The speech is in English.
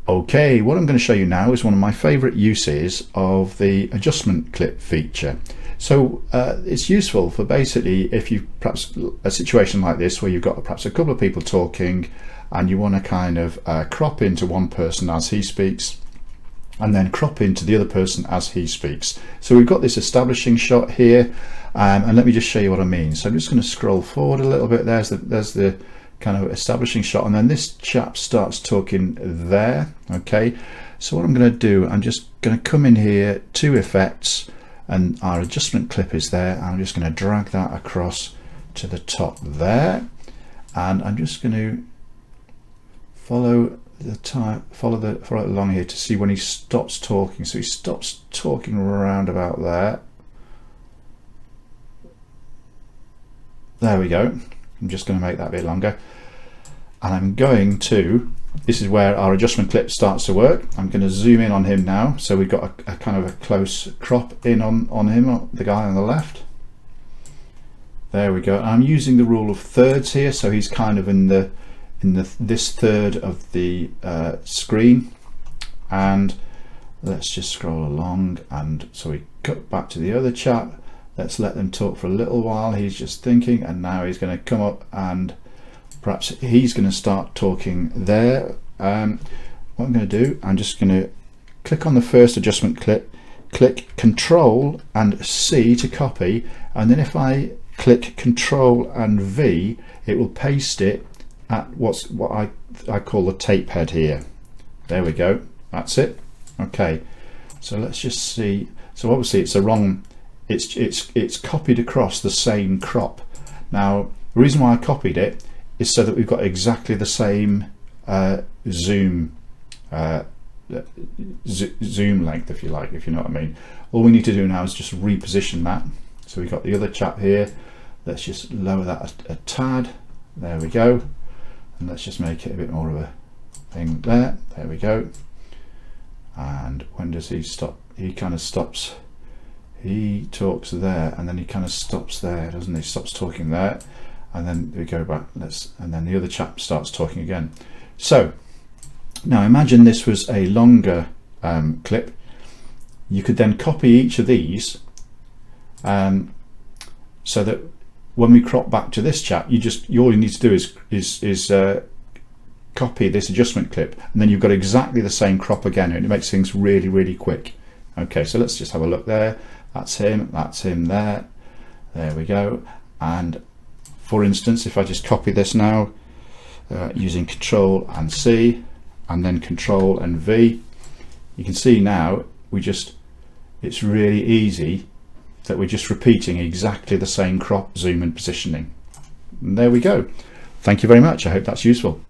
Okay, what I'm going to show you now is one of my favorite uses of the adjustment clip feature. So it's useful for basically if you perhaps a situation like this where you've got perhaps a couple of people talking and you want to kind of crop into one person as he speaks and then crop into the other person as he speaks. So we've got this establishing shot here, and let me just show you what I mean. So I'm just going to scroll forward a little bit. There's the kind of establishing shot, and then this chap starts talking there. Okay, so what I'm going to do, I'm just going to come in here to effects, and our adjustment clip is there, and I'm just going to drag that across to the top there, and I'm just going to follow it along here to see when he stops talking. So he stops talking around about there. There we go. I'm just going to make that a bit longer, and I'm going to, this is where our adjustment clip starts to work. I'm going to zoom in on him now, so we've got a kind of a close crop in on him, the guy on the left. There we go. I'm using the rule of thirds here, so he's kind of in this third of the screen, and let's just scroll along, and so we cut back to the other chap. Let's let them talk for a little while. He's just thinking, and now he's going to come up and perhaps he's going to start talking there. What I'm going to do, I'm just going to click on the first adjustment clip, click Control and C to copy, and then if I click Control and V, it will paste it at what I call the tape head here. There we go. That's it. Okay. So let's just see. So obviously it's a wrong. It's copied across the same crop. Now the reason why I copied it is so that we've got exactly the same zoom length, if you like, if you know what I mean. All we need to do now is just reposition that. So we've got the other chap here. Let's just lower that a tad. There we go. And let's just make it a bit more of a thing there. There we go. And when does he stop? He kind of stops. He talks there, and then he kind of stops there, doesn't he? Stops talking there, and then we go back. And then the other chap starts talking again. So now imagine this was a longer clip. You could then copy each of these, so that when we crop back to this chap, all you need to do is copy this adjustment clip, and then you've got exactly the same crop again, and it makes things really, really quick. Okay, so let's just have a look there. That's him there. There we go. And for instance, if I just copy this now using Control and C and then Control and V, you can see now it's really easy that we're just repeating exactly the same crop, zoom and positioning. And there we go. Thank you very much. I hope that's useful.